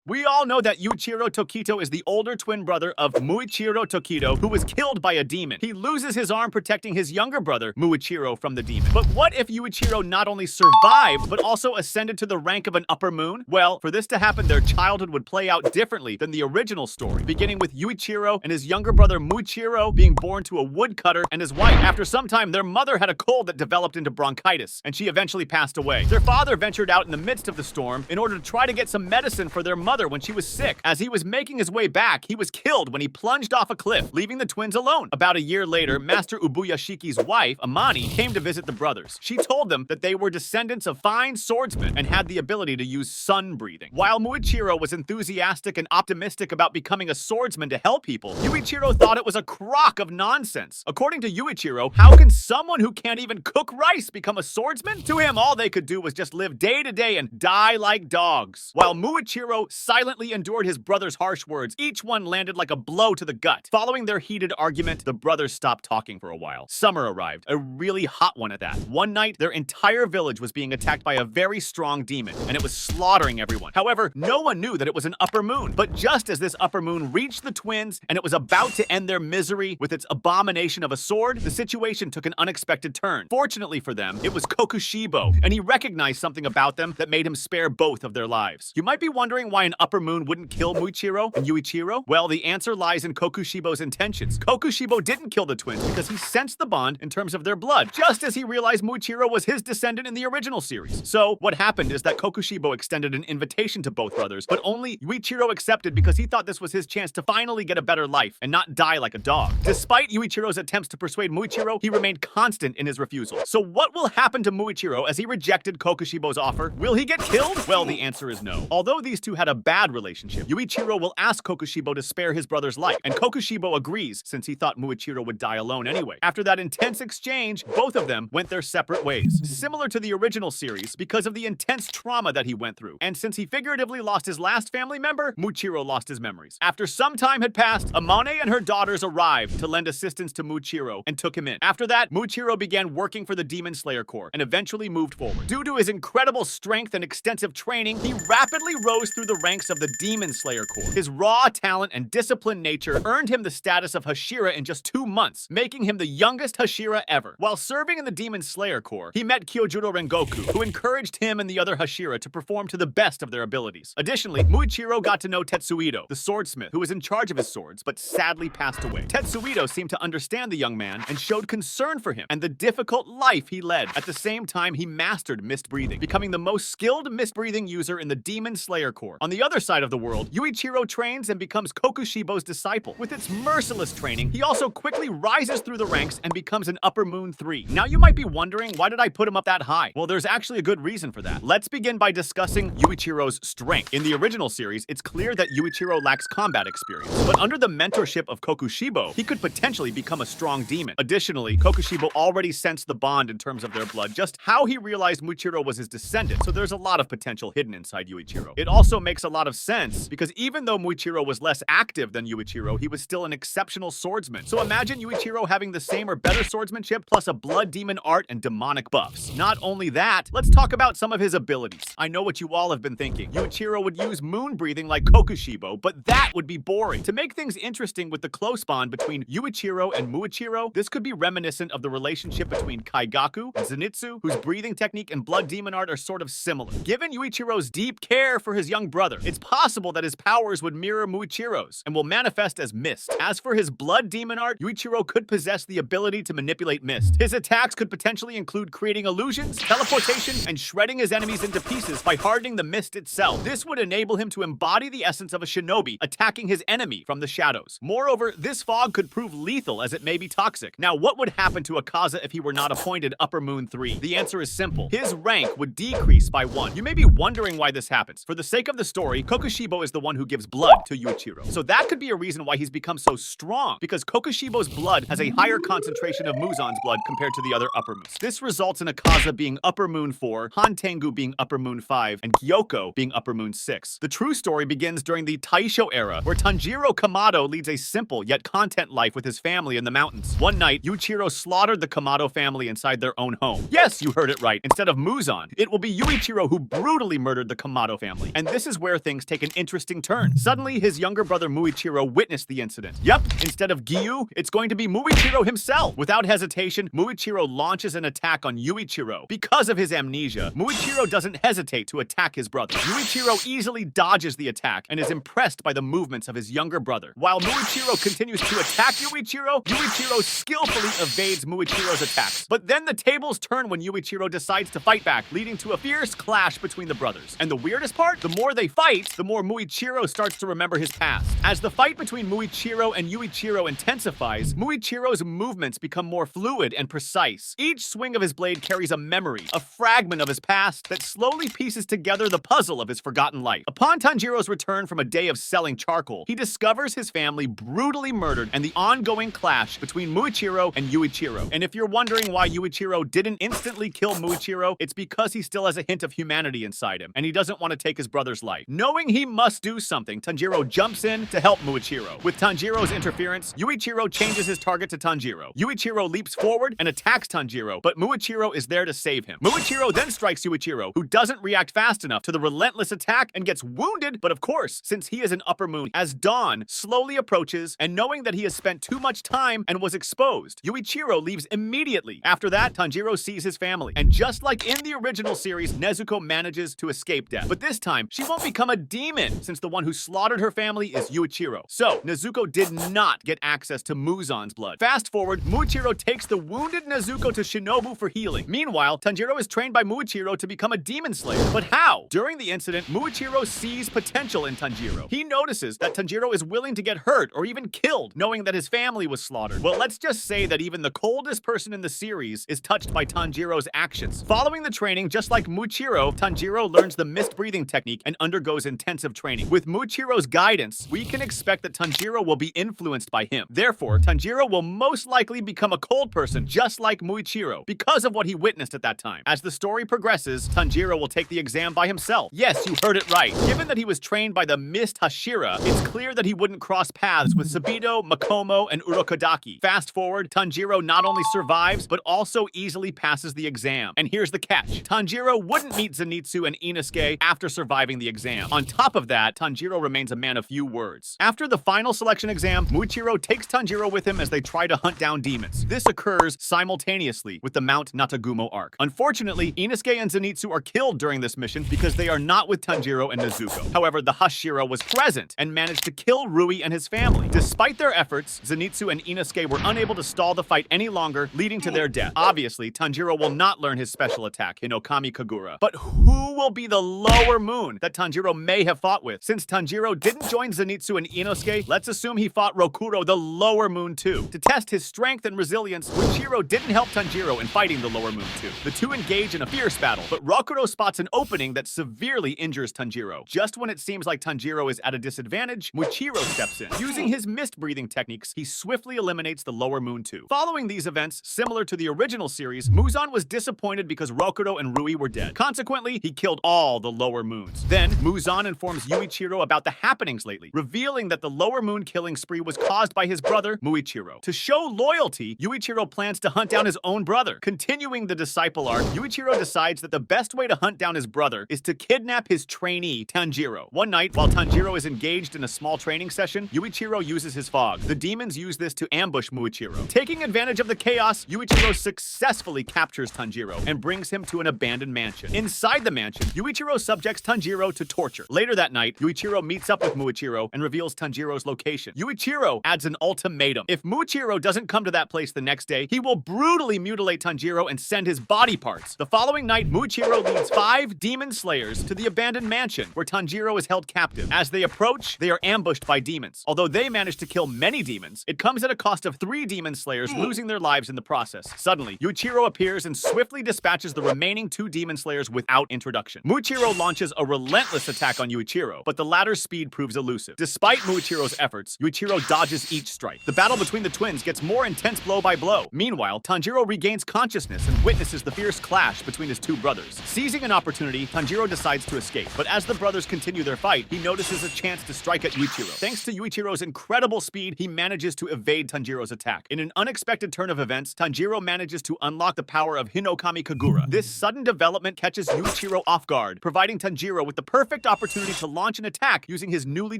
We all know that Yuichiro Tokito is the older twin brother of Muichiro Tokito, who was killed by a demon. He loses his arm protecting his younger brother, Muichiro, from the demon. But what if Yuichiro not only survived, but also ascended to the rank of an upper moon? Well, for this to happen, their childhood would play out differently than the original story, beginning with Yuichiro and his younger brother Muichiro being born to a woodcutter and his wife. After some time, their mother had a cold that developed into bronchitis, and she eventually passed away. Their father ventured out in the midst of the storm in order to try to get some medicine for their mother when she was sick. As he was making his way back, he was killed when he plunged off a cliff, leaving the twins alone. About a year later, Master Ubuyashiki's wife, Amani, came to visit the brothers. She told them that they were descendants of fine swordsmen and had the ability to use sun breathing. While Muichiro was enthusiastic and optimistic about becoming a swordsman to help people, Yuichiro thought it was a crock of nonsense. According to Yuichiro, how can someone who can't even cook rice become a swordsman? To him, all they could do was just live day to day and die like dogs. While Muichiro silently endured his brother's harsh words, each one landed like a blow to the gut. Following their heated argument, the brothers stopped talking for a while. Summer arrived, a really hot one at that. One night, their entire village was being attacked by a very strong demon, and it was slaughtering everyone. However, no one knew that it was an upper moon. But just as this upper moon reached the twins, and it was about to end their misery with its abomination of a sword, the situation took an unexpected turn. Fortunately for them, it was Kokushibo, and he recognized something about them that made him spare both of their lives. You might be wondering why an upper moon wouldn't kill Muichiro and Yuichiro? Well, the answer lies in Kokushibo's intentions. Kokushibo didn't kill the twins because he sensed the bond in terms of their blood, just as he realized Muichiro was his descendant in the original series. So, what happened is that Kokushibo extended an invitation to both brothers, but only Yuichiro accepted because he thought this was his chance to finally get a better life and not die like a dog. Despite Yuichiro's attempts to persuade Muichiro, he remained constant in his refusal. So what will happen to Muichiro as he rejected Kokushibo's offer? Will he get killed? Well, the answer is no. Although these two had a bad relationship, Yuichiro will ask Kokushibo to spare his brother's life, and Kokushibo agrees since he thought Muichiro would die alone anyway. After that intense exchange, both of them went their separate ways. Similar to the original series, because of the intense trauma that he went through, and since he figuratively lost his last family member, Muichiro lost his memories. After some time had passed, Amane and her daughters arrived to lend assistance to Muichiro and took him in. After that, Muichiro began working for the Demon Slayer Corps and eventually moved forward. Due to his incredible strength and extensive training, he rapidly rose through the ranks of the Demon Slayer Corps. His raw talent and disciplined nature earned him the status of Hashira in just 2 months, making him the youngest Hashira ever. While serving in the Demon Slayer Corps, he met Kyojuro Rengoku, who encouraged him and the other Hashira to perform to the best of their abilities. Additionally, Muichiro got to know Tetsuito, the swordsmith, who was in charge of his swords, but sadly passed away. Tetsuito seemed to understand the young man and showed concern for him and the difficult life he led. At the same time, he mastered mist breathing, becoming the most skilled mist breathing user in the Demon Slayer Corps. On the other side of the world, Yuichiro trains and becomes Kokushibo's disciple. With its merciless training, he also quickly rises through the ranks and becomes an Upper Moon 3. Now you might be wondering, why did I put him up that high? Well, there's actually a good reason for that. Let's begin by discussing Yuichiro's strength. In the original series, it's clear that Yuichiro lacks combat experience, but under the mentorship of Kokushibo, he could potentially become a strong demon. Additionally, Kokushibo already sensed the bond in terms of their blood, just how he realized Muichiro was his descendant, so there's a lot of potential hidden inside Yuichiro. It also makes a lot of sense, because even though Muichiro was less active than Yuichiro, he was still an exceptional swordsman. So imagine Yuichiro having the same or better swordsmanship, plus a blood demon art and demonic buffs. Not only that, let's talk about some of his abilities. I know what you all have been thinking. Yuichiro would use moon breathing like Kokushibo, but that would be boring. To make things interesting with the close bond between Yuichiro and Muichiro, this could be reminiscent of the relationship between Kaigaku and Zenitsu, whose breathing technique and blood demon art are sort of similar. Given Yuichiro's deep care for his young brother, it's possible that his powers would mirror Muichiro's and will manifest as mist. As for his blood demon art, Yuichiro could possess the ability to manipulate mist. His attacks could potentially include creating illusions, teleportation, and shredding his enemies into pieces by hardening the mist itself. This would enable him to embody the essence of a shinobi, attacking his enemy from the shadows. Moreover, this fog could prove lethal as it may be toxic. Now, what would happen to Akaza if he were not appointed Upper Moon 3? The answer is simple. His rank would decrease by 1. You may be wondering why this happens. For the sake of the story, Kokushibo is the one who gives blood to Yuichiro. So that could be a reason why he's become so strong, because Kokushibo's blood has a higher concentration of Muzan's blood compared to the other Upper Moons. This results in Akaza being Upper Moon 4, Hantengu being Upper Moon 5, and Gyoko being Upper Moon 6. The true story begins during the Taisho era, where Tanjiro Kamado leads a simple yet content life with his family in the mountains. One night, Yuichiro slaughtered the Kamado family inside their own home. Yes, you heard it right. Instead of Muzan, it will be Yuichiro who brutally murdered the Kamado family. And this is where where things take an interesting turn. Suddenly, his younger brother Muichiro witnessed the incident. Yep, instead of Gyu, it's going to be Muichiro himself. Without hesitation, Muichiro launches an attack on Yuichiro. Because of his amnesia, Muichiro doesn't hesitate to attack his brother. Yuichiro easily dodges the attack and is impressed by the movements of his younger brother. While Muichiro continues to attack Yuichiro, Yuichiro skillfully evades Muichiro's attacks. But then the tables turn when Yuichiro decides to fight back, leading to a fierce clash between the brothers. And the weirdest part? The more they fight, the more Muichiro starts to remember his past. As the fight between Muichiro and Yuichiro intensifies, Muichiro's movements become more fluid and precise. Each swing of his blade carries a memory, a fragment of his past that slowly pieces together the puzzle of his forgotten life. Upon Tanjiro's return from a day of selling charcoal, he discovers his family brutally murdered and the ongoing clash between Muichiro and Yuichiro. And if you're wondering why Yuichiro didn't instantly kill Muichiro, it's because he still has a hint of humanity inside him, and he doesn't want to take his brother's life. Knowing he must do something, Tanjiro jumps in to help Muichiro. With Tanjiro's interference, Yuichiro changes his target to Tanjiro. Yuichiro leaps forward and attacks Tanjiro, but Muichiro is there to save him. Muichiro then strikes Yuichiro, who doesn't react fast enough to the relentless attack and gets wounded, but of course, since he is an upper moon, as dawn slowly approaches, and knowing that he has spent too much time and was exposed, Yuichiro leaves immediately. After that, Tanjiro sees his family, and just like in the original series, Nezuko manages to escape death. But this time, she won't become a demon, since the one who slaughtered her family is Yuichiro. So, Nezuko did not get access to Muzan's blood. Fast forward, Muichiro takes the wounded Nezuko to Shinobu for healing. Meanwhile, Tanjiro is trained by Muichiro to become a demon slayer. But how? During the incident, Muichiro sees potential in Tanjiro. He notices that Tanjiro is willing to get hurt or even killed, knowing that his family was slaughtered. Well, let's just say that even the coldest person in the series is touched by Tanjiro's actions. Following the training, just like Muichiro, Tanjiro learns the mist breathing technique and undergoes intensive training. With Muichiro's guidance, we can expect that Tanjiro will be influenced by him. Therefore, Tanjiro will most likely become a cold person just like Muichiro because of what he witnessed at that time. As the story progresses, Tanjiro will take the exam by himself. Yes, you heard it right. Given that he was trained by the Mist Hashira, it's clear that he wouldn't cross paths with Sabito, Makomo, and Urokodaki. Fast forward, Tanjiro not only survives, but also easily passes the exam. And here's the catch. Tanjiro wouldn't meet Zenitsu and Inosuke after surviving the exam. On top of that, Tanjiro remains a man of few words. After the final selection exam, Muichiro takes Tanjiro with him as they try to hunt down demons. This occurs simultaneously with the Mount Natagumo arc. Unfortunately, Inosuke and Zenitsu are killed during this mission because they are not with Tanjiro and Nezuko. However, the Hashira was present and managed to kill Rui and his family. Despite their efforts, Zenitsu and Inosuke were unable to stall the fight any longer, leading to their death. Obviously, Tanjiro will not learn his special attack, Hinokami Kagura. But who will be the lower moon that Tanjiro may have fought with? Since Tanjiro didn't join Zenitsu and Inosuke, let's assume he fought Rokuro, the lower moon too. To test his strength and resilience, Muichiro didn't help Tanjiro in fighting the lower moon too. The two engage in a fierce battle, but Rokuro spots an opening that severely injures Tanjiro. Just when it seems like Tanjiro is at a disadvantage, Muichiro steps in. Using his mist breathing techniques, he swiftly eliminates the lower moon too. Following these events, similar to the original series, Muzan was disappointed because Rokuro and Rui were dead. Consequently, he killed all the lower moons. Then, Muzan informs Yuichiro about the happenings lately, revealing that the lower moon killing spree was caused by his brother, Muichiro. To show loyalty, Yuichiro plans to hunt down his own brother. Continuing the disciple arc, Yuichiro decides that the best way to hunt down his brother is to kidnap his trainee, Tanjiro. One night, while Tanjiro is engaged in a small training session, Yuichiro uses his fog. The demons use this to ambush Muichiro. Taking advantage of the chaos, Yuichiro successfully captures Tanjiro and brings him to an abandoned mansion. Inside the mansion, Yuichiro subjects Tanjiro to torture. Later that night, Yuichiro meets up with Muichiro and reveals Tanjiro's location. Yuichiro adds an ultimatum. If Muichiro doesn't come to that place the next day, he will brutally mutilate Tanjiro and send his body parts. The following night, Muichiro leads 5 demon slayers to the abandoned mansion where Tanjiro is held captive. As they approach, they are ambushed by demons. Although they manage to kill many demons, it comes at a cost of 3 demon slayers losing their lives in the process. Suddenly, Yuichiro appears and swiftly dispatches the remaining 2 demon slayers without introduction. Muichiro launches a relentless attack on Yuichiro, but the latter's speed proves elusive. Despite Muichiro's efforts, Yuichiro dodges each strike. The battle between the twins gets more intense blow by blow. Meanwhile, Tanjiro regains consciousness and witnesses the fierce clash between his 2 brothers. Seizing an opportunity, Tanjiro decides to escape, but as the brothers continue their fight, he notices a chance to strike at Yuichiro. Thanks to Yuichiro's incredible speed, he manages to evade Tanjiro's attack. In an unexpected turn of events, Tanjiro manages to unlock the power of Hinokami Kagura. This sudden development catches Yuichiro off guard, providing Tanjiro with the perfect perfect opportunity to launch an attack using his newly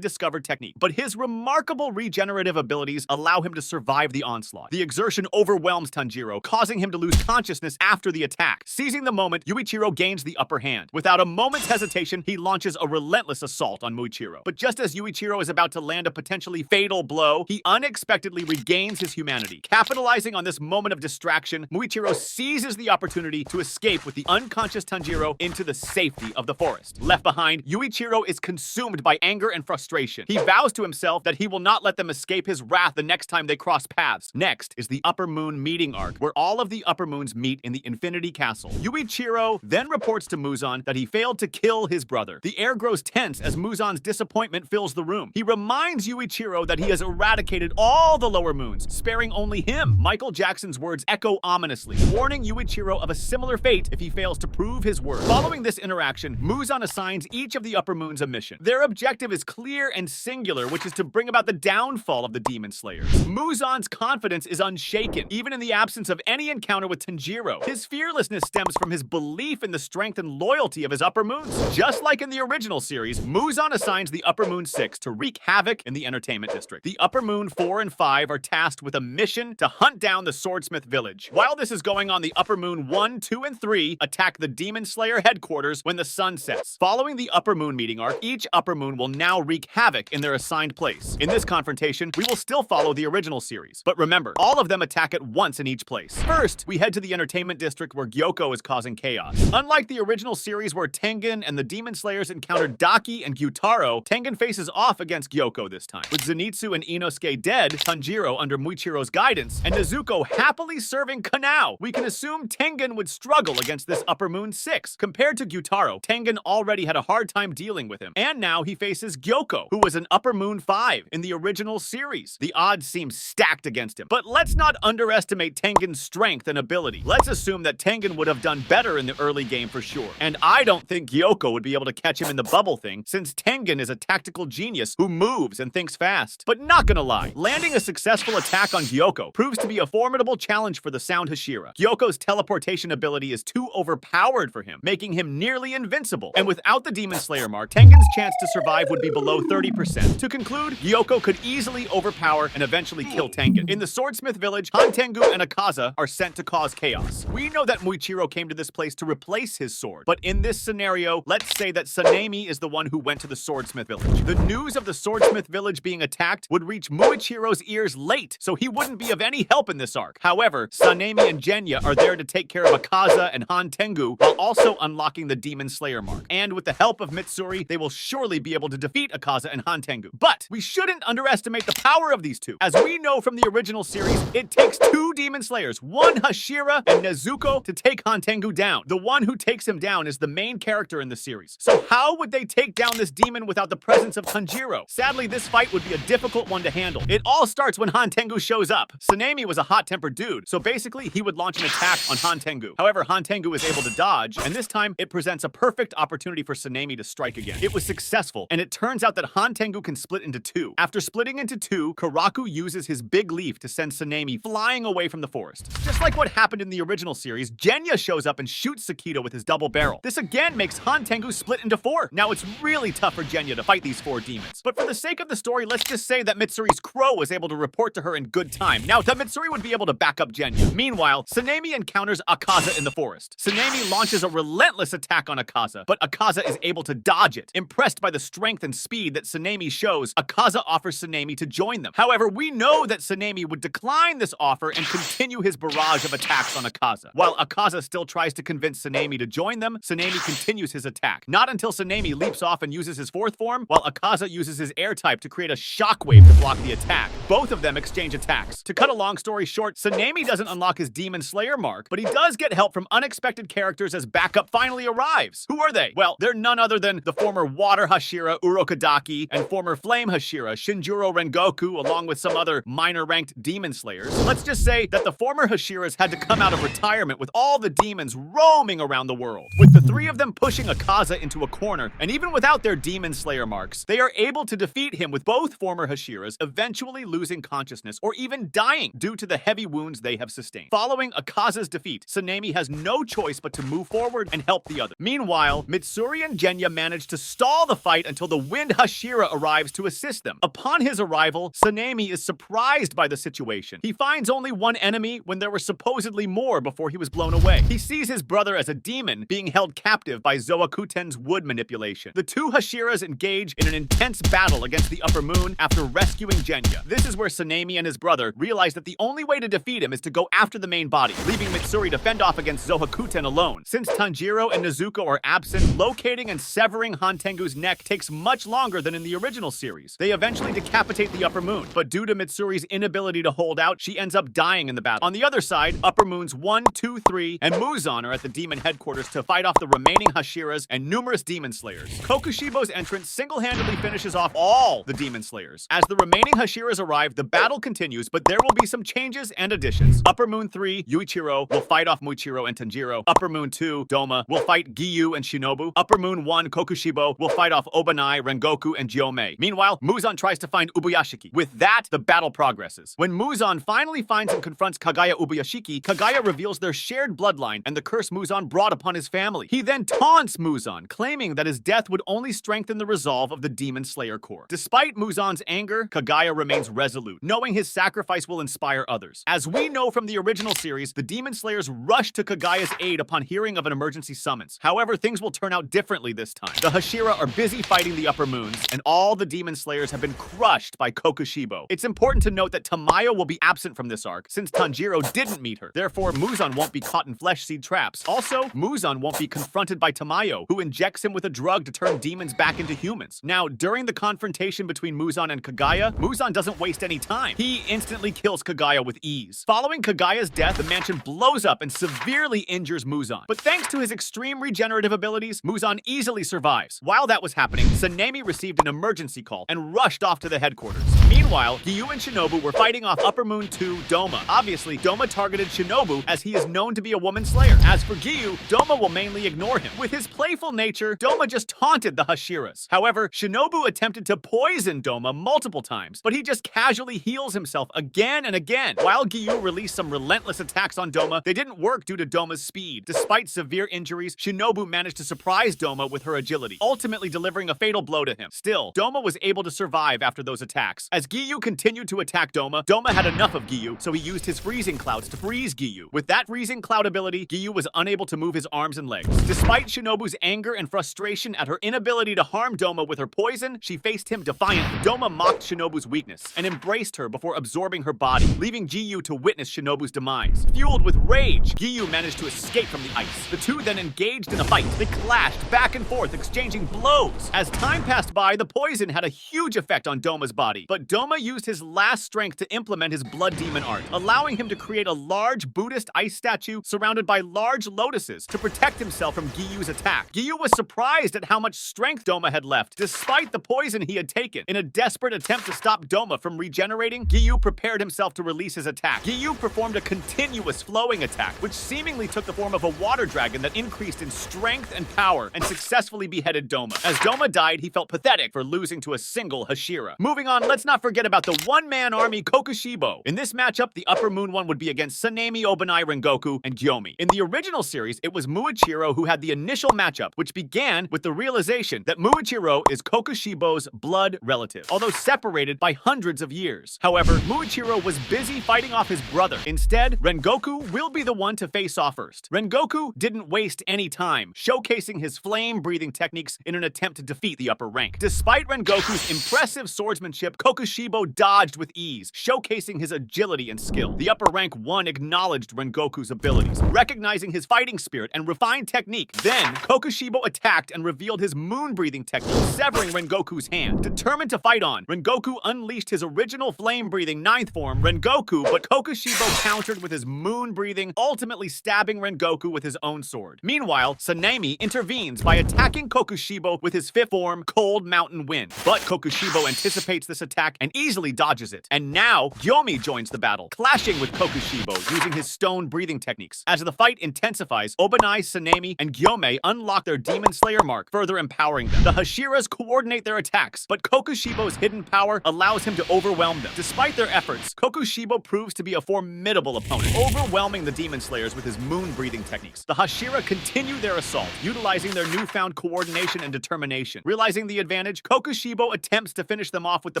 discovered technique. But his remarkable regenerative abilities allow him to survive the onslaught. The exertion overwhelms Tanjiro, causing him to lose consciousness after the attack. Seizing the moment, Yuichiro gains the upper hand. Without a moment's hesitation, he launches a relentless assault on Muichiro. But just as Yuichiro is about to land a potentially fatal blow, he unexpectedly regains his humanity. Capitalizing on this moment of distraction, Muichiro seizes the opportunity to escape with the unconscious Tanjiro into the safety of the forest. Left behind, Yuichiro is consumed by anger and frustration. He vows to himself that he will not let them escape his wrath the next time they cross paths. Next is the Upper Moon meeting arc, where all of the Upper Moons meet in the Infinity Castle. Yuichiro then reports to Muzan that he failed to kill his brother. The air grows tense as Muzan's disappointment fills the room. He reminds Yuichiro that he has eradicated all the lower moons, sparing only him. Michael Jackson's words echo ominously, warning Yuichiro of a similar fate if he fails to prove his word. Following this interaction, Muzan assigns each of the Upper Moons a mission. Their objective is clear and singular, which is to bring about the downfall of the Demon Slayers. Muzan's confidence is unshaken, even in the absence of any encounter with Tanjiro. His fearlessness stems from his belief in the strength and loyalty of his Upper Moons. Just like in the original series, Muzan assigns the Upper Moon 6 to wreak havoc in the Entertainment District. The Upper Moon 4 and 5 are tasked with a mission to hunt down the Swordsmith Village. While this is going on, the Upper Moon 1, 2, and 3 attack the Demon Slayer headquarters when the sun sets. Following the Upper Moon meeting arc, each Upper Moon will now wreak havoc in their assigned place. In this confrontation, we will still follow the original series. But remember, all of them attack at once in each place. First, we head to the Entertainment District where Gyoko is causing chaos. Unlike the original series where Tengen and the Demon Slayers encountered Daki and Gyutaro, Tengen faces off against Gyoko this time. With Zenitsu and Inosuke dead, Tanjiro under Muichiro's guidance, and Nezuko happily serving Kanao, we can assume Tengen would struggle against this Upper Moon 6. Compared to Gyutaro, Tengen already had a hard time dealing with him, and now he faces Gyoko, who was an Upper Moon 5 in the original series. The odds seem stacked against him. But let's not underestimate Tengen's strength and ability. Let's assume that Tengen would have done better in the early game for sure. And I don't think Gyoko would be able to catch him in the bubble thing, since Tengen is a tactical genius who moves and thinks fast. But not gonna lie, landing a successful attack on Gyoko proves to be a formidable challenge for the Sound Hashira. Gyoko's teleportation ability is too overpowered for him, making him nearly invincible. And without the Demon Slayer mark, Tengen's chance to survive would be below 30%. To conclude, Gyoko could easily overpower and eventually kill Tengen. In the Swordsmith Village, Hantengu and Akaza are sent to cause chaos. We know that Muichiro came to this place to replace his sword, but in this scenario, let's say that Sanemi is the one who went to the Swordsmith Village. The news of the Swordsmith Village being attacked would reach Muichiro's ears late, so he wouldn't be of any help in this arc. However, Sanemi and Genya are there to take care of Akaza and Hantengu while also unlocking the Demon Slayer mark. And with the help of Mitsuri, they will surely be able to defeat Akaza and Hantengu. But we shouldn't underestimate the power of these two. As we know from the original series, it takes two Demon Slayers, one Hashira and Nezuko, to take Hantengu down. The one who takes him down is the main character in the series. So how would they take down this demon without the presence of Tanjiro? Sadly, this fight would be a difficult one to handle. It all starts when Hantengu shows up. Sanemi was a hot-tempered dude, so basically he would launch an attack on Hantengu. However, Hantengu is able to dodge, and this time it presents a perfect opportunity for Sanemi to strike again. It was successful, and it turns out that Hantengu can split into two. After splitting into two, Karaku uses his big leaf to send Sanemi flying away from the forest. Just like what happened in the original series, Genya shows up and shoots Sakito with his double barrel. This again makes Hantengu split into four. Now it's really tough for Genya to fight these four demons. But for the sake of the story, let's just say that Mitsuri's crow was able to report to her in good time. Now that Mitsuri would be able to back up Genya. Meanwhile, Sanemi encounters Akaza in the forest. Sanemi launches a relentless attack on Akaza, but Akaza is able to dodge it. Impressed by the strength and speed that Sanemi shows, Akaza offers Sanemi to join them. However, we know that Sanemi would decline this offer and continue his barrage of attacks on Akaza. While Akaza still tries to convince Sanemi to join them, Sanemi continues his attack. Not until Sanemi leaps off and uses his fourth form, while Akaza uses his air type to create a shockwave to block the attack. Both of them exchange attacks. To cut a long story short, Sanemi doesn't unlock his Demon Slayer mark, but he does get help from unexpected characters as backup finally arrives. Who are they? Well, they're none other than the former Water Hashira, Urokadaki, and former Flame Hashira, Shinjuro Rengoku, along with some other minor-ranked Demon Slayers. Let's just say that the former Hashiras had to come out of retirement with all the demons roaming around the world. With the three of them pushing Akaza into a corner, and even without their Demon Slayer marks, they are able to defeat him with both former Hashiras eventually losing consciousness or even dying due to the heavy wounds they have sustained. Following Akaza's defeat, Sanemi has no choice but to move forward and help the other. Meanwhile, Mitsuri and Genya Kagaya manage to stall the fight until the Wind Hashira arrives to assist them. Upon his arrival, Sanemi is surprised by the situation. He finds only one enemy when there were supposedly more before he was blown away. He sees his brother as a demon being held captive by Zoakuten's wood manipulation. The two Hashiras engage in an intense battle against the Upper Moon after rescuing Genya. This is where Sanemi and his brother realize that the only way to defeat him is to go after the main body, leaving Mitsuri to fend off against Zohakuten alone. Since Tanjiro and Nezuko are absent, locating and severing Hantengu's neck takes much longer than in the original series. They eventually decapitate the Upper Moon, but due to Mitsuri's inability to hold out, she ends up dying in the battle. On the other side, Upper Moons 1, 2, 3, and Muzan are at the demon headquarters to fight off the remaining Hashiras and numerous demon slayers. Kokushibo's entrance single-handedly finishes off all the demon slayers. As the remaining Hashiras arrive, the battle continues, but there will be some changes and additions. Upper Moon 3, Yuichiro will fight off Muichiro and Tanjiro. Upper Moon 2, Doma will fight Giyu and Shinobu. Upper Moon 1, Kokushibo will fight off Obanai, Rengoku, and Gyomei. Meanwhile, Muzan tries to find Ubuyashiki. With that, the battle progresses. When Muzan finally finds and confronts Kagaya Ubuyashiki, Kagaya reveals their shared bloodline and the curse Muzan brought upon his family. He then taunts Muzan, claiming that his death would only strengthen the resolve of the Demon Slayer Corps. Despite Muzan's anger, Kagaya remains resolute, knowing his sacrifice will inspire others. As we know from the original series, the Demon Slayers rush to Kagaya's aid upon hearing of an emergency summons. However, things will turn out differently this time. The Hashira are busy fighting the Upper Moons, and all the Demon Slayers have been crushed by Kokushibo. It's important to note that Tamayo will be absent from this arc, since Tanjiro didn't meet her. Therefore, Muzan won't be caught in flesh seed traps. Also, Muzan won't be confronted by Tamayo, who injects him with a drug to turn demons back into humans. Now, during the confrontation between Muzan and Kagaya, Muzan doesn't waste any time. He instantly kills Kagaya with ease. Following Kagaya's death, the mansion blows up and severely injures Muzan. But thanks to his extreme regenerative abilities, Muzan easily survives. While that was happening, Sanemi received an emergency call and rushed off to the headquarters. Meanwhile, Giyu and Shinobu were fighting off Upper Moon 2, Doma. Obviously, Doma targeted Shinobu as he is known to be a woman slayer. As for Giyu, Doma will mainly ignore him. With his playful nature, Doma just taunted the Hashiras. However, Shinobu attempted to poison Doma multiple times, but he just casually heals himself again and again. While Giyu released some relentless attacks on Doma, they didn't work due to Doma's speed. Despite severe injuries, Shinobu managed to surprise Doma with her agility, ultimately delivering a fatal blow to him. Still, Doma was able to survive after those attacks. As Giyu continued to attack Doma, Doma had enough of Giyu, so he used his freezing clouds to freeze Giyu. With that freezing cloud ability, Giyu was unable to move his arms and legs. Despite Shinobu's anger and frustration at her inability to harm Doma with her poison, she faced him defiantly. Doma mocked Shinobu's weakness and embraced her before absorbing her body, leaving Giyu to witness Shinobu's demise. Fueled with rage, Giyu managed to escape from the ice. The two then engaged in a fight. They clashed back and forth, exchanging blows. As time passed by, the poison had a huge effect on Doma's body, but Doma used his last strength to implement his blood demon art, allowing him to create a large Buddhist ice statue surrounded by large lotuses to protect himself from Giyu's attack. Giyu was surprised at how much strength Doma had left, despite the poison he had taken. In a desperate attempt to stop Doma from regenerating, Giyu prepared himself to release his attack. Giyu performed a continuous flowing attack, which seemingly took the form of a water dragon that increased in strength and power and successfully beheaded Doma. As Doma died, he felt pathetic for losing to a single Hashira. Moving on, let's not forget about the one-man army Kokushibo. In this matchup, the Upper Moon one would be against Sanemi, Obanai, Rengoku, and Gyomei. In the original series, it was Muichiro who had the initial matchup, which began with the realization that Muichiro is Kokushibo's blood relative, although separated by hundreds of years. However, Muichiro was busy fighting off his brother. Instead, Rengoku will be the one to face off first. Rengoku didn't waste any time, showcasing his flame-breathing techniques in an attempt to defeat the upper rank. Despite Rengoku's impressive swordsmanship, Kokushibo dodged with ease, showcasing his agility and skill. The upper rank 1 acknowledged Rengoku's abilities, recognizing his fighting spirit and refined technique. Then, Kokushibo attacked and revealed his moon-breathing technique, severing Rengoku's hand. Determined to fight on, Rengoku unleashed his original flame-breathing 9th form, Rengoku, but Kokushibo countered with his moon-breathing, ultimately stabbing Rengoku with his own sword. Meanwhile, Sanemi intervenes by attacking Kokushibo with his 5th form, Cold Mountain Wind. But Kokushibo anticipates this attack and easily dodges it. And now, Gyomei joins the battle, clashing with Kokushibo using his stone breathing techniques. As the fight intensifies, Obanai, Sanemi, and Gyomei unlock their Demon Slayer mark, further empowering them. The Hashiras coordinate their attacks, but Kokushibo's hidden power allows him to overwhelm them. Despite their efforts, Kokushibo proves to be a formidable opponent, overwhelming the Demon Slayers with his moon-breathing techniques. The Hashira continue their assault, utilizing their newfound coordination and determination. Realizing the advantage, Kokushibo attempts to finish them off with the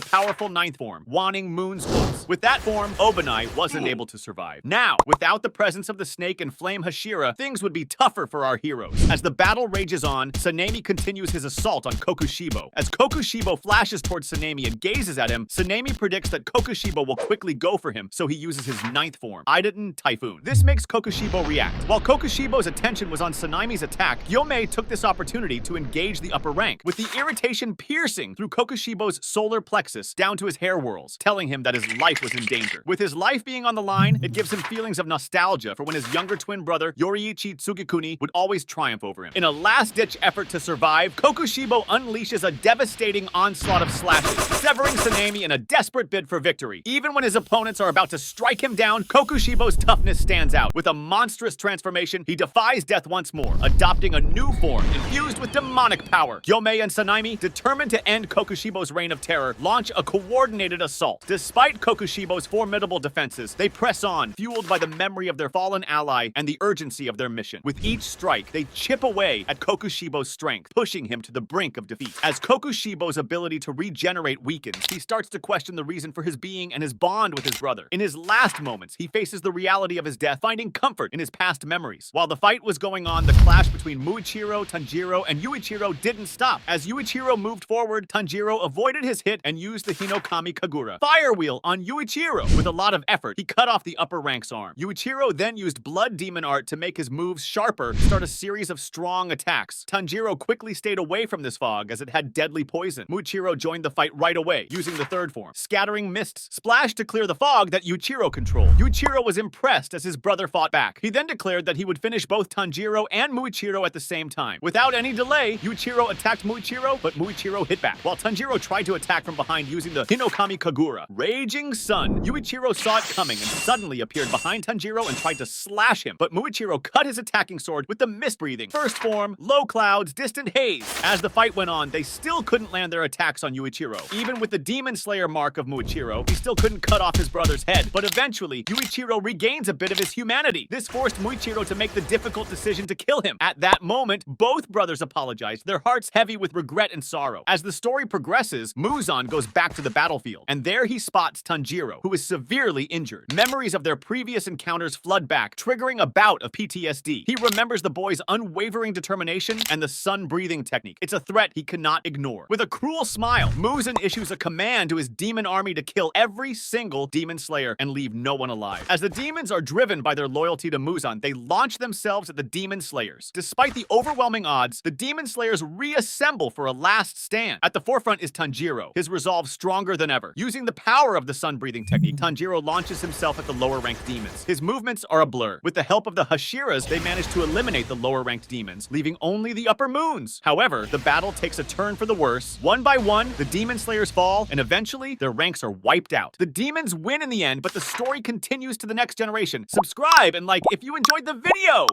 powerful 9th form, Wanting Moon's Wolves. With that form, Obanai wasn't able to survive. Now, without the presence of the snake and flame Hashira, things would be tougher for our heroes. As the battle rages on, Sanemi continues his assault on Kokushibo. As Kokushibo flashes towards Sanemi and gazes at him, Sanemi predicts that Kokushibo will quickly go for him, so he uses his 9th form, Idaten Typhoon. This makes Kokushibo react. While Kokushibo's attention was on Sanemi's attack, Yomei took this opportunity to engage the upper rank, with the irritation piercing through Kokushibo's solar plexus down to his hair whorls, telling him that his life was in danger. With his life being on the line, it gives him feelings of nostalgia for when his younger twin brother, Yoriichi Tsugikuni, would always triumph over him. In a last-ditch effort to survive, Kokushibo unleashes a devastating onslaught of slashes, severing Sanemi in a desperate bid for victory. Even when his opponents are about to strike him down, Kokushibo's toughness stands out. With a monstrous transformation, he defies death once more, adopting a new form infused with demonic power. Yomei and Sanemi, determined to end Kokushibo's reign of terror, launch a coordinated assault. Despite Kokushibo's formidable defenses, they press on, fueled by the memory of their fallen ally and the urgency of their mission. With each strike, they chip away at Kokushibo's strength, pushing him to the brink of defeat. As Kokushibo's ability to regenerate weakens, he starts to question the reason for his being and his bond with his brother. In his last moments, he faces the reality of his death, finding comfort in his past memories. While the fight was going on, the clash between Muichiro, Tanjiro, and Yuichiro didn't stop. As Yuichiro moved forward, Tanjiro avoided his hit and used the Hinokami Kagura Fire Wheel on Yuichiro. With a lot of effort, he cut off the upper rank's arm. Yuichiro then used Blood Demon Art to make his moves sharper and start a series of strong attacks. Tanjiro quickly stayed away from this fog as it had deadly poison. Muichiro joined the fight right away, using the 3rd form, Scattering Mists, splashed to clear the fog that Yuichiro controlled. Yuichiro was impressed as his brother fought back. He then declared that he would finish both Tanjiro and Muichiro at the same time. Without any delay, Yuichiro attacked Muichiro, but Muichiro hit back, while Tanjiro tried to attack from behind using the Hinokami Kagura. Raging Sun. Yuichiro saw it coming and suddenly appeared behind Tanjiro and tried to slash him, but Muichiro cut his attacking sword with the mist breathing, 1st form, Low Clouds, Distant Haze. As the fight went on, they still couldn't land their attacks on Yuichiro. Even with the Demon Slayer mark of Muichiro, he still couldn't cut off his brother's head, but eventually, Yuichiro regains a bit of his humanity. This forced Muichiro to make the difficult decision to kill him. At that moment, both brothers apologized, their hearts heavy with regret and sorrow. As the story progresses, Muzan goes back to the battlefield, and there he spots Tanjiro, who is severely injured. Memories of their previous encounters flood back, triggering a bout of PTSD. He remembers the boy's unwavering determination and the sun-breathing technique. It's a threat he cannot ignore. With a cruel smile, Muzan issues a command to his demon army to kill every single demon slayer and leave no one alive. As the demons are driven by their loyalty to Muzan, they launch themselves at the demon slayers. Despite the overwhelming odds, the demon slayers reassemble for a last stand. At the forefront is Tanjiro, his resolve stronger than ever. Using the power of the sun-breathing technique, Tanjiro launches himself at the lower-ranked demons. His movements are a blur. With the help of the Hashiras, they manage to eliminate the lower-ranked demons, leaving only the upper moons. However, the battle takes a turn for the worse. One by one, the demon slayers fall, and eventually, their ranks are wiped out. The demons win in the end, but the story continues to the next generation. Subscribe and like if you enjoyed the video!